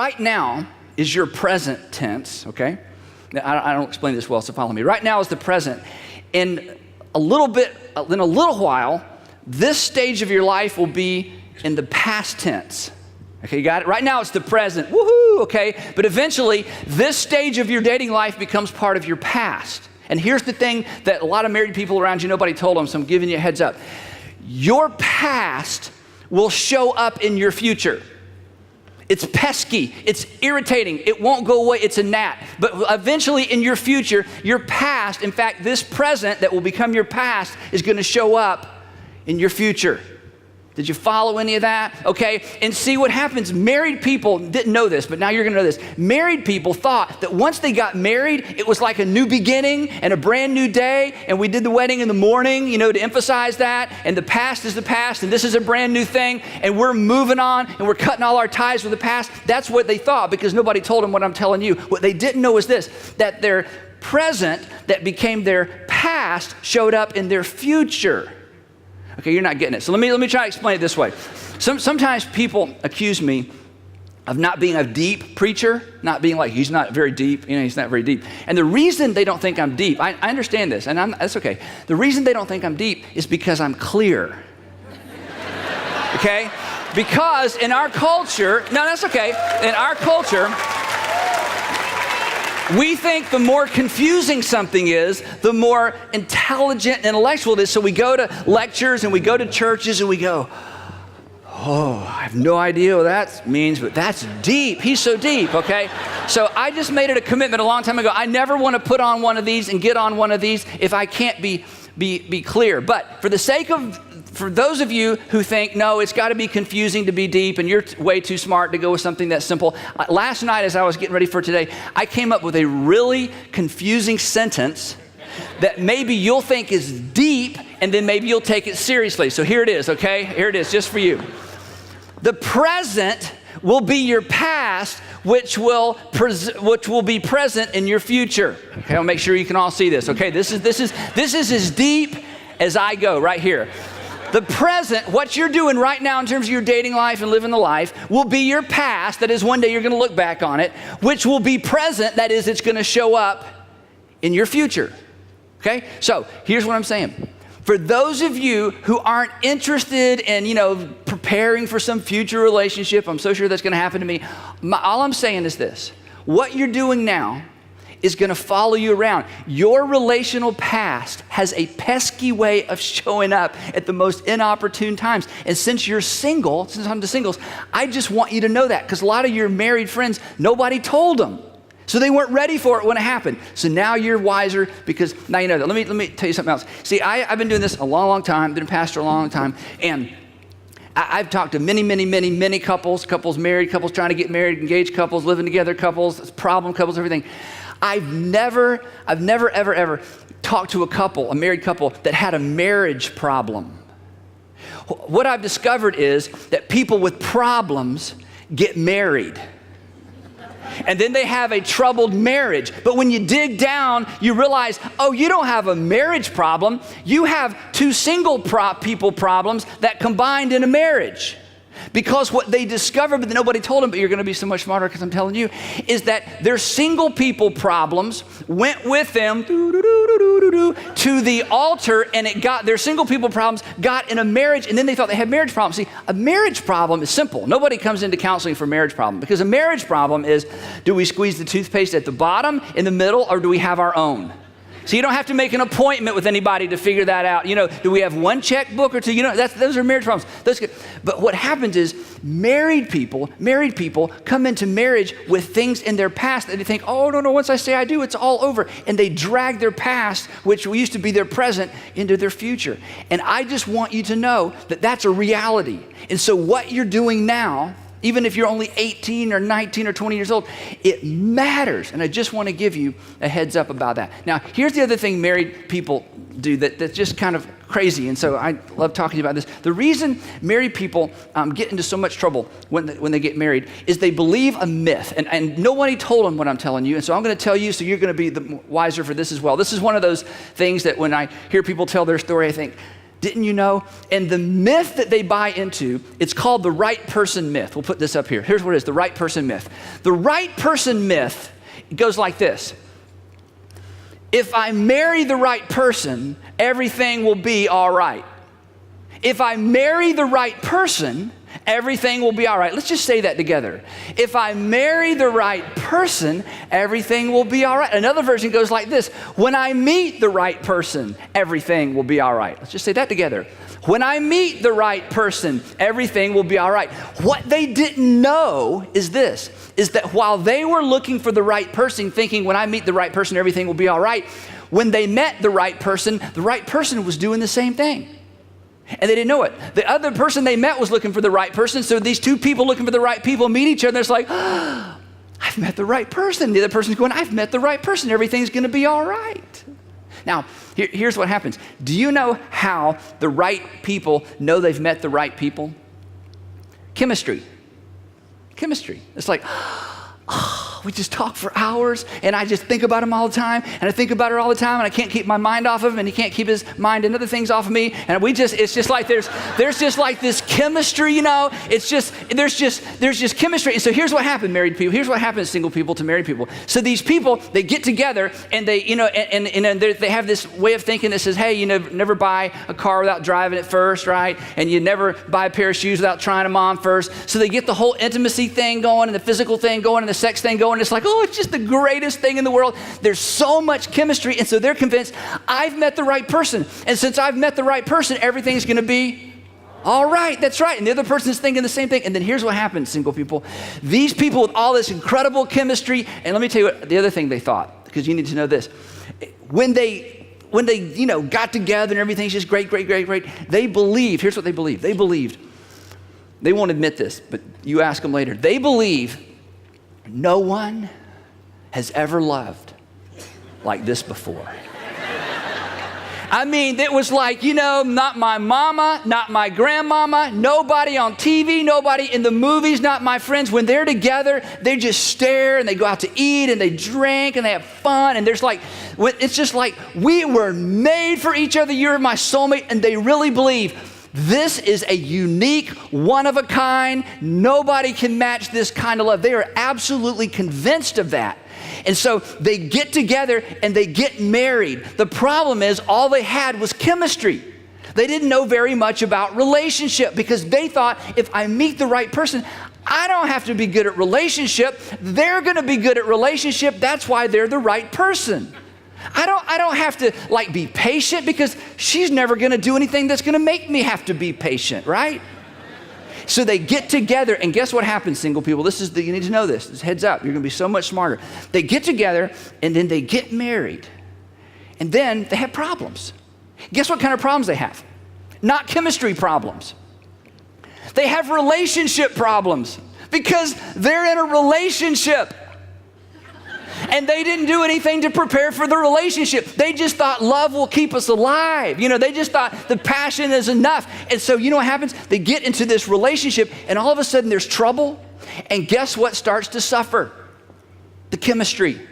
right now is your present tense, okay? Now, I don't explain this well, so follow me. Right now is the present. In a little while, this stage of your life will be in the past tense. Okay, you got it? Right now it's the present, woohoo, okay? But eventually, this stage of your dating life becomes part of your past. And here's the thing that a lot of married people around you, nobody told them, so I'm giving you a heads up. Your past will show up in your future. It's pesky, it's irritating, it won't go away, it's a gnat. But eventually in your future, your past, in fact, this present that will become your past is gonna show up in your future. Did you follow any of that? Okay, and see what happens. Married people didn't know this, but now you're gonna know this. Married people thought that once they got married, it was like a new beginning and a brand new day, and we did the wedding in the morning, you know, to emphasize that, and the past is the past, and this is a brand new thing, and we're moving on, and we're cutting all our ties with the past. That's what they thought, because nobody told them what I'm telling you. What they didn't know is this, that their present that became their past showed up in their future. Okay, you're not getting it. So let me try to explain it this way. Sometimes people accuse me of not being a deep preacher, not being like, he's not very deep, you know, he's not very deep. And the reason they don't think I'm deep, I understand this, and that's okay. The reason they don't think I'm deep is because I'm clear. Okay? Because in our culture, no, that's okay. In our culture, we think the more confusing something is, the more intelligent and intellectual it is. So we go to lectures and we go to churches and we go, oh, I have no idea what that means, but that's deep. He's so deep, okay? So I just made it a commitment a long time ago. I never want to put on one of these and get on one of these if I can't be clear. But for those of you who think, no, it's got to be confusing to be deep and you're way too smart to go with something that's simple. Last night as I was getting ready for today, I came up with a really confusing sentence that maybe you'll think is deep and then maybe you'll take it seriously. So here it is, okay? Here it is, just for you. The present will be your past, which will be present in your future. Okay, I'll make sure you can all see this. Okay, this is as deep as I go right here. The present, what you're doing right now in terms of your dating life and living the life, will be your past. That is, one day you're going to look back on it, which will be present. That is, it's going to show up in your future. Okay? So here's what I'm saying. For those of you who aren't interested in, preparing for some future relationship, I'm so sure that's going to happen to me. All I'm saying is this. What you're doing now is going to follow you around. Your relational past has a pesky way of showing up at the most inopportune times. And since you're single, since I'm to singles, I just want you to know that, because a lot of your married friends, nobody told them. So they weren't ready for it when it happened. So now you're wiser because now you know that. Let me tell you something else. See, I've been doing this a long, long time, been a pastor a long, long time, and I've talked to many couples married, couples trying to get married, engaged couples, living together couples, problem couples, everything. I've never ever talked to a married couple that had a marriage problem. What I've discovered is that people with problems get married. And then they have a troubled marriage. But when you dig down, you realize, oh, you don't have a marriage problem. You have two single people problems that combined in a marriage. Because what they discovered, but nobody told them, but you're going to be so much smarter because I'm telling you, is that their single people problems went with them to the altar, and their single people problems got in a marriage, and then they thought they had marriage problems. See, a marriage problem is simple. Nobody comes into counseling for a marriage problem, because a marriage problem is, do we squeeze the toothpaste at the bottom, in the middle, or do we have our own? So you don't have to make an appointment with anybody to figure that out. Do we have one checkbook or two? Those are marriage problems. But what happens is married people come into marriage with things in their past that they think, oh, no, once I say I do, it's all over. And they drag their past, which used to be their present, into their future. And I just want you to know that that's a reality. And so what you're doing now, even if you're only 18 or 19 or 20 years old, it matters. And I just want to give you a heads up about that. Now, here's the other thing married people do that's just kind of crazy. And so I love talking to you about this. The reason married people get into so much trouble when they get married is they believe a myth. And nobody told them what I'm telling you. And so I'm going to tell you, so you're going to be wiser for this as well. This is one of those things that when I hear people tell their story, I think, Didn't you know? And the myth that they buy into, it's called the right person myth. We'll put this up here. Here's what it is, the right person myth. The right person myth goes like this. If I marry the right person, everything will be all right. If I marry the right person, everything will be all right. Let's just say that together. If I marry the right person, everything will be all right. Another version goes like this. When I meet the right person, everything will be all right. Let's just say that together. When I meet the right person, everything will be all right. What they didn't know is this, is that while they were looking for the right person, thinking when I meet the right person, everything will be all right, when they met the right person was doing the same thing. And they didn't know it. The other person they met was looking for the right person. So these two people looking for the right people meet each other. It's like, oh, I've met the right person. The other person's going, I've met the right person. Everything's going to be all right. Now, here's what happens. Do you know how the right people know they've met the right people? Chemistry. It's like, oh, we just talk for hours, and I just think about him all the time, and I think about her all the time, and I can't keep my mind off of him, and he can't keep his mind and other things off of me, and it's just like there's just like this chemistry, you know. There's just chemistry. And so here's what happened, married people. Here's what happens, single people to married people. So these people, they get together, and they, you know, and they have this way of thinking that says, hey, you never buy a car without driving it first, right? And you never buy a pair of shoes without trying them on first. So they get the whole intimacy thing going, and the physical thing going, and the sex thing going. It's like, oh, it's just the greatest thing in the world. There's so much chemistry. And so they're convinced, I've met the right person. And since I've met the right person, everything's going to be all right. That's right. And the other person's thinking the same thing. And then here's what happens, single people. These people with all this incredible chemistry, and let me tell you what the other thing they thought, because you need to know this. When they you know, got together and everything's just great, they believed, here's what they believed. They believed, they won't admit this, but you ask them later. They believe no one has ever loved like this before. I mean, it was like, you know, not my mama, not my grandmama, nobody on TV, nobody in the movies, not my friends. When they're together, they just stare and they go out to eat and they drink and they have fun. And there's like, it's just like, we were made for each other. You're my soulmate. And they really believe this is a unique, one of a kind. Nobody can match this kind of love. They are absolutely convinced of that. And so they get together and they get married. The problem is all they had was chemistry. They didn't know very much about relationship because they thought if I meet the right person, I don't have to be good at relationship. They're going to be good at relationship. That's why they're the right person. I don't have to like be patient because she's never going to do anything that's going to make me have to be patient, right? So they get together, and guess what happens, single people? You need to know this. This heads up. You're going to be so much smarter. They get together, and then they get married. And then they have problems. Guess what kind of problems they have? Not chemistry problems. They have relationship problems because they're in a relationship. And they didn't do anything to prepare for the relationship. They just thought love will keep us alive. You know, they just thought the passion is enough. And so you know what happens? They get into this relationship and all of a sudden there's trouble. And guess what starts to suffer? The chemistry.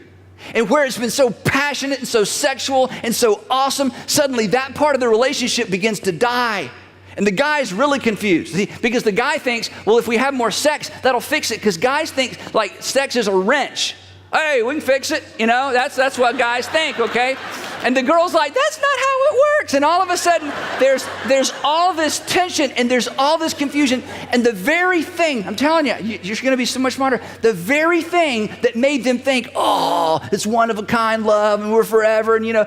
And where it's been so passionate and so sexual and so awesome, suddenly that part of the relationship begins to die. And the guy's really confused because the guy thinks, well, if we have more sex, that'll fix it. Because guys think like sex is a wrench. Hey, we can fix it. You know, that's what guys think, okay? And the girl's like, that's not how it works. And all of a sudden, there's all this tension and there's all this confusion. And the very thing, I'm telling you, you're going to be so much smarter. The very thing that made them think, oh, it's one of a kind love and we're forever. And you know,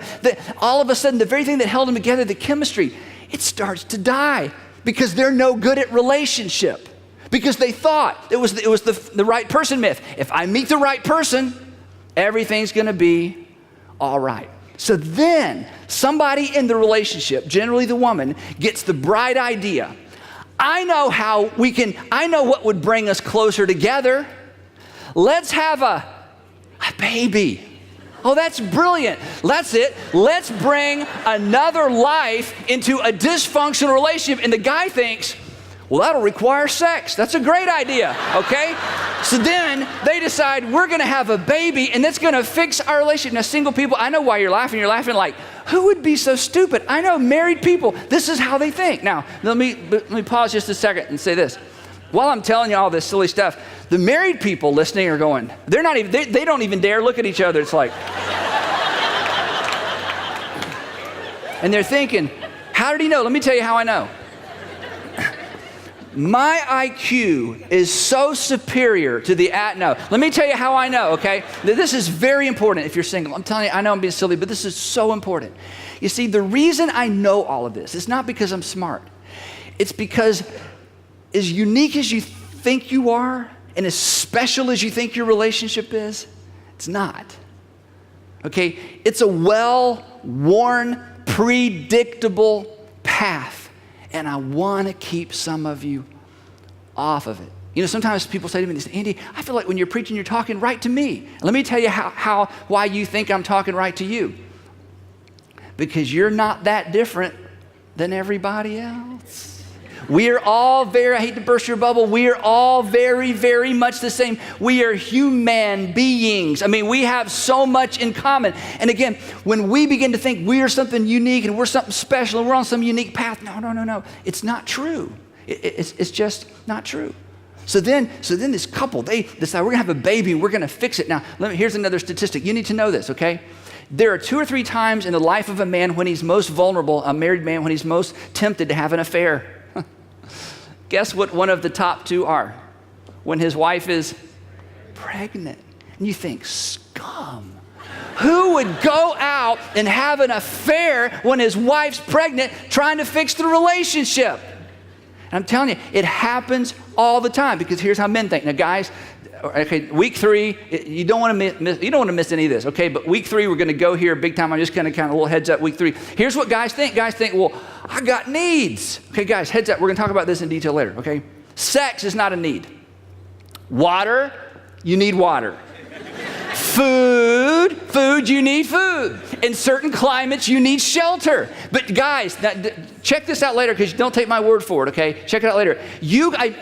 all of a sudden, the very thing that held them together, the chemistry, it starts to die because they're no good at relationship. Because they thought it was the right person myth. If I meet the right person, everything's going to be all right. So then somebody in the relationship, generally the woman, gets the bright idea. I know what would bring us closer together. Let's have a baby. Oh, that's brilliant. That's it. Let's bring another life into a dysfunctional relationship. And the guy thinks, Well, that'll require sex. That's a great idea, okay? So then they decide we're gonna have a baby and that's gonna fix our relationship. Now, single people, I know why you're laughing. You're laughing like, who would be so stupid? I know married people, this is how they think. Now, let me pause just a second and say this. While I'm telling you all this silly stuff, the married people listening are going, they don't even dare look at each other. It's like, and they're thinking, how did he know? Let me tell you how I know. My IQ is so superior to the no. Let me tell you how I know, okay? This is very important if you're single. I'm telling you, I know I'm being silly, but this is so important. You see, the reason I know all of this is not because I'm smart. It's because as unique as you think you are and as special as you think your relationship is, it's not. Okay? It's a well-worn, predictable path. And I want to keep some of you off of it. You know, sometimes people say to me, they say, Andy, I feel like when you're preaching, you're talking right to me. Let me tell you why you think I'm talking right to you. Because you're not that different than everybody else. We are all I hate to burst your bubble, we are all very, very much the same. We are human beings. I mean, we have so much in common. And again, when we begin to think we are something unique and we're something special and we're on some unique path, no. It's not true. It's just not true. So then this couple, they decide we're gonna have a baby and we're gonna fix it. Now, here's another statistic. You need to know this, okay? There are 2 or 3 times in the life of a man when he's most vulnerable, a married man, when he's most tempted to have an affair. Guess what one of the top 2 are? When his wife is pregnant. And you think, scum. Who would go out and have an affair when his wife's pregnant trying to fix the relationship? And I'm telling you, it happens all the time because here's how men think. Now, guys, okay, week 3, you don't want to miss any of this, okay? But week 3, we're going to go here big time. I'm just going to kind of a little heads up. Week 3. Here's what guys think. Guys think, well, I got needs. Okay, guys, heads up. We're going to talk about this in detail later, okay? Sex is not a need. Water, you need water. Food, you need food. In certain climates, you need shelter. But guys, check this out later because don't take my word for it, okay? Check it out later.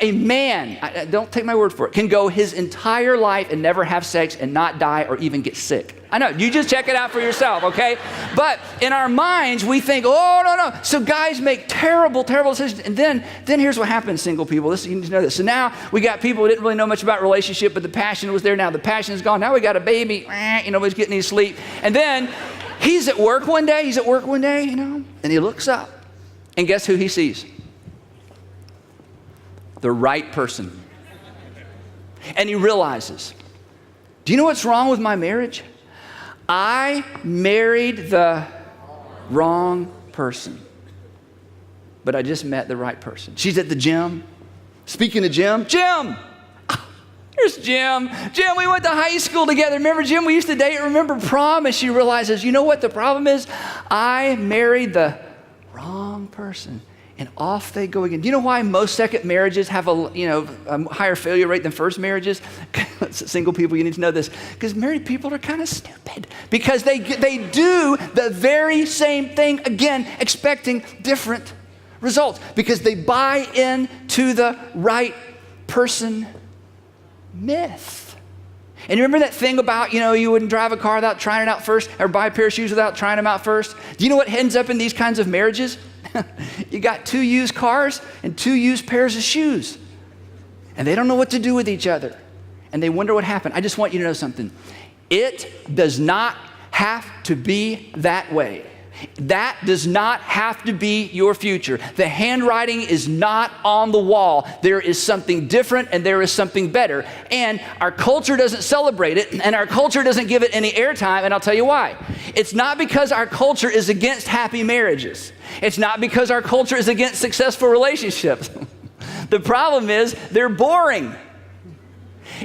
A man, don't take my word for it, can go his entire life and never have sex and not die or even get sick. I know, you just check it out for yourself, okay? But in our minds, we think, oh, no. So guys make terrible, terrible decisions. And then here's what happens, single people. You need to know this. So now we got people who didn't really know much about relationship, but the passion was there. Now the passion is gone. Now we got a baby. Nobody's getting any sleep. And then he's at work one day, and he looks up. And guess who he sees? The right person. And he realizes, do you know what's wrong with my marriage? I married the wrong person, but I just met the right person. She's at the gym. Speaking of Jim, here's Jim. Jim, we went to high school together. Remember, Jim, we used to date. Remember prom? And she realizes, you know what the problem is? I married the wrong person. And off they go again. Do you know why most second marriages have a higher failure rate than first marriages? Single people, you need to know this. Because married people are kind of stupid. Because they do the very same thing again, expecting different results. Because they buy into the right person myth. And you remember that thing about, you wouldn't drive a car without trying it out first or buy a pair of shoes without trying them out first? Do you know what ends up in these kinds of marriages? You got 2 used cars and 2 used pairs of shoes. And they don't know what to do with each other. And they wonder what happened. I just want you to know something. It does not have to be that way. That does not have to be your future. The handwriting is not on the wall. There is something different and there is something better. And our culture doesn't celebrate it and our culture doesn't give it any airtime, and I'll tell you why. It's not because our culture is against happy marriages. It's not because our culture is against successful relationships. The problem is they're boring.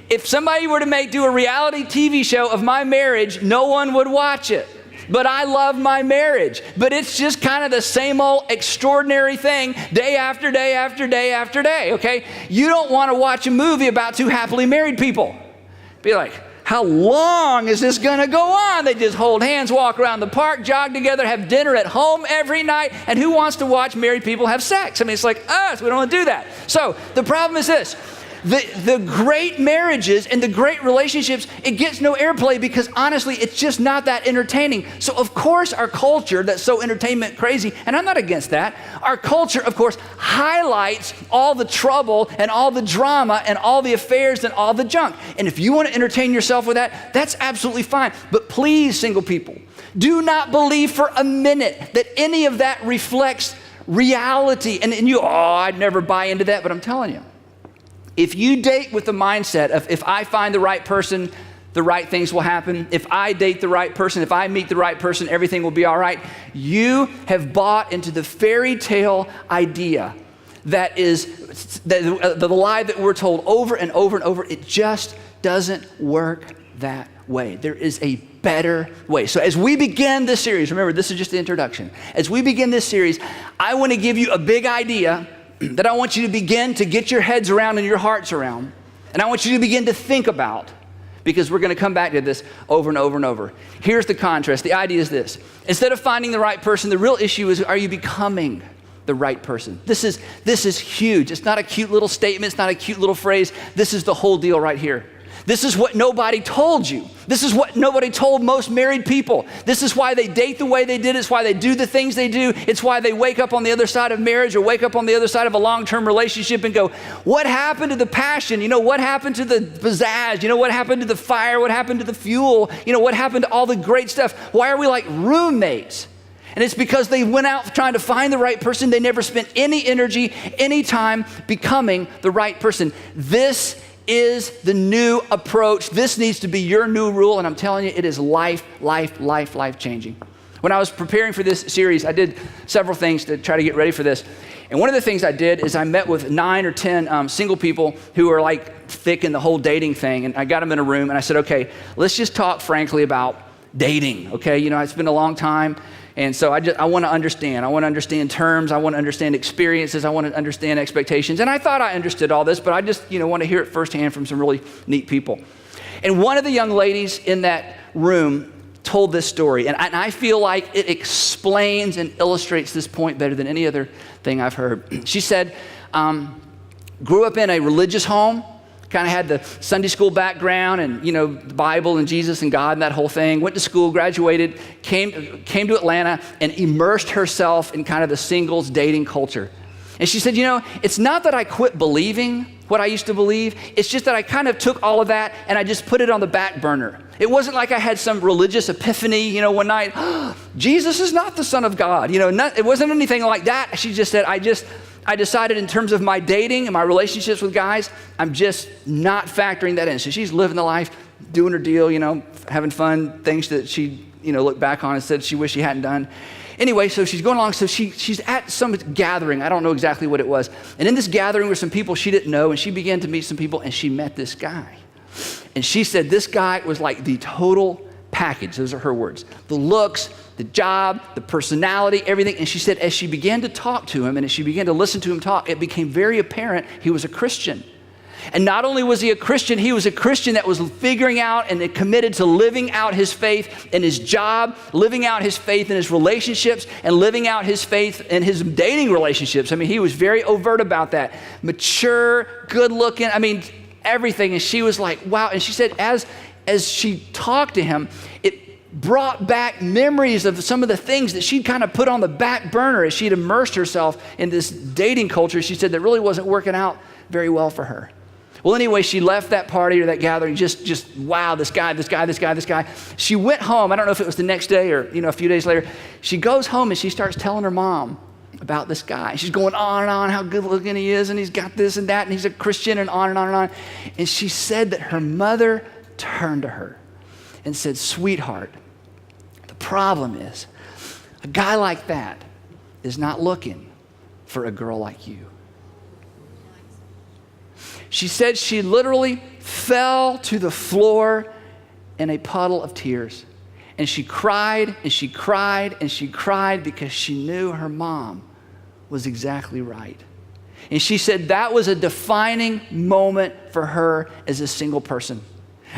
If somebody were to do a reality TV show of my marriage, no one would watch it. But I love my marriage. But it's just kind of the same old extraordinary thing day after day after day after day, okay? You don't want to watch a movie about 2 happily married people. Be like, how long is this going to go on? They just hold hands, walk around the park, jog together, have dinner at home every night. And who wants to watch married people have sex? I mean, it's like us. We don't want to do that. So the problem is this. The great marriages and the great relationships, it gets no airplay because honestly, it's just not that entertaining. So of course our culture that's so entertainment crazy, and I'm not against that, our culture of course highlights all the trouble and all the drama and all the affairs and all the junk. And if you want to entertain yourself with that, that's absolutely fine. But please, single people, do not believe for a minute that any of that reflects reality. And you, I'd never buy into that, but I'm telling you, if you date with the mindset of if I find the right person, the right things will happen. If I date the right person, if I meet the right person, everything will be all right. You have bought into the fairy tale idea that is the lie that we're told over and over and over. It just doesn't work that way. There is a better way. So as we begin this series, remember this is just the introduction. As we begin this series, I want to give you a big idea that I want you to begin to get your heads around and your hearts around. And I want you to begin to think about, because we're going to come back to this over and over and over. Here's the contrast. The idea is this. Instead of finding the right person, the real issue is, are you becoming the right person? This is huge. It's not a cute little statement. It's not a cute little phrase. This is the whole deal right here. This is what nobody told you. This is what nobody told most married people. This is why they date the way they did. It's why they do the things they do. It's why they wake up on the other side of marriage or wake up on the other side of a long-term relationship and go, what happened to the passion? You know, what happened to the pizzazz? You know, what happened to the fire? What happened to the fuel? You know, what happened to all the great stuff? Why are we like roommates? And it's because they went out trying to find the right person. They never spent any energy, any time becoming the right person. This is the new approach. This needs to be your new rule, and I'm telling you, it is life changing. When I was preparing for this series, I did several things to try to get ready for this. And one of the things I did is I met with 9 or 10 single people who are like thick in the whole dating thing. And I got them in a room and I said, okay, let's just talk frankly about dating. Okay, you know, it's been a long time. And so I want to understand. I want to understand terms. I want to understand experiences. I want to understand expectations. And I thought I understood all this, but I just, want to hear it firsthand from some really neat people. And one of the young ladies in that room told this story. And I feel like it explains and illustrates this point better than any other thing I've heard. She said, grew up in a religious home, kind of had the Sunday school background and, the Bible and Jesus and God and that whole thing, went to school, graduated, came to Atlanta and immersed herself in kind of the singles dating culture. And she said, it's not that I quit believing what I used to believe. It's just that I kind of took all of that and I just put it on the back burner. It wasn't like I had some religious epiphany, one night, Jesus is not the Son of God. It wasn't anything like that. She just said, I decided in terms of my dating and my relationships with guys, I'm just not factoring that in. So she's living the life, doing her deal, having fun, things that she, looked back on and said she wished she hadn't done. Anyway, so she's going along. So she's at some gathering. I don't know exactly what it was. And in this gathering were some people she didn't know, and she began to meet some people, and she met this guy. And she said this guy was like the total package. Those are her words. The looks, the job, the personality, everything. And she said as she began to talk to him and as she began to listen to him talk, it became very apparent he was a Christian. And not only was he a Christian that was figuring out and committed to living out his faith in his job, living out his faith in his relationships, and living out his faith in his dating relationships. I mean, he was very overt about that. Mature, good looking, everything. And she was like, wow. And she said as she talked to him, it brought back memories of some of the things that she'd kind of put on the back burner as she'd immersed herself in this dating culture. She said that really wasn't working out very well for her. Well, anyway, she left that party or that gathering, just wow, this guy. She went home. I don't know if it was the next day or, a few days later. She goes home and she starts telling her mom about this guy. She's going on and on how good looking he is and he's got this and that and he's a Christian and on and on and on. And she said that her mother turned to her and said, sweetheart, the problem is a guy like that is not looking for a girl like you. She said she literally fell to the floor in a puddle of tears. And she cried and she cried and she cried because she knew her mom was exactly right. And she said that was a defining moment for her as a single person.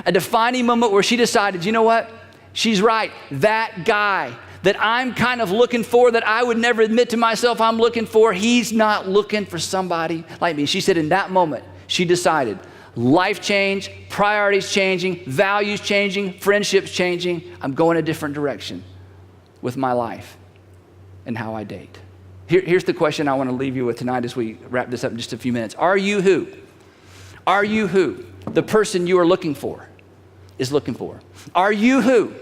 A defining moment where she decided, you know what? She's right. That guy that I'm kind of looking for, that I would never admit to myself I'm looking for, he's not looking for somebody like me. She said in that moment, she decided, life change, priorities changing, values changing, friendships changing. I'm going a different direction with my life and how I date. Here's the question I want to leave you with tonight as we wrap this up in just a few minutes. Are you who? Are you who the person you are looking for is looking for? Are you who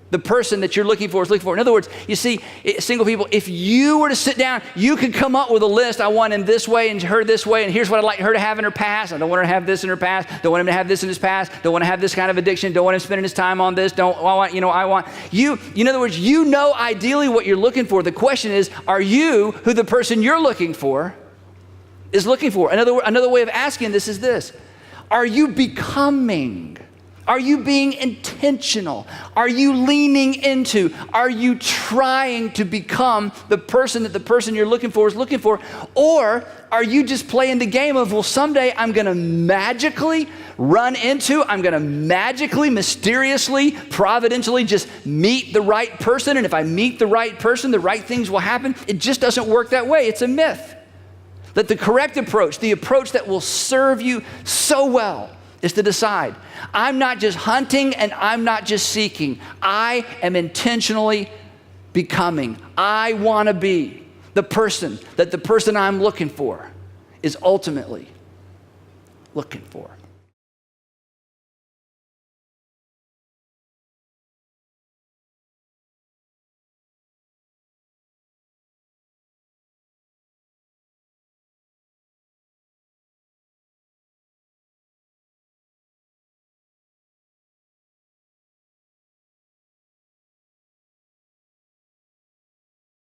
the person that you're looking for is looking for? In other words, you see, single people, if you were to sit down, you could come up with a list. I want him this way and her this way, and here's what I'd like her to have in her past. I don't want her to have this in her past. Don't want him to have this in his past. Don't want to have this kind of addiction. Don't want him spending his time on this. In other words, you know ideally what you're looking for. The question is, are you who the person you're looking for is looking for? Another way of asking this is this. Are you becoming? Are you being intentional? Are you leaning into? Are you trying to become the person that the person you're looking for is looking for? Or are you just playing the game of, well, someday I'm going to magically run into, I'm going to magically, mysteriously, providentially just meet the right person. And if I meet the right person, the right things will happen. It just doesn't work that way. It's a myth. That the correct approach, the approach that will serve you so well, is to decide, I'm not just hunting and I'm not just seeking. I am intentionally becoming. I want to be the person that the person I'm looking for is ultimately looking for.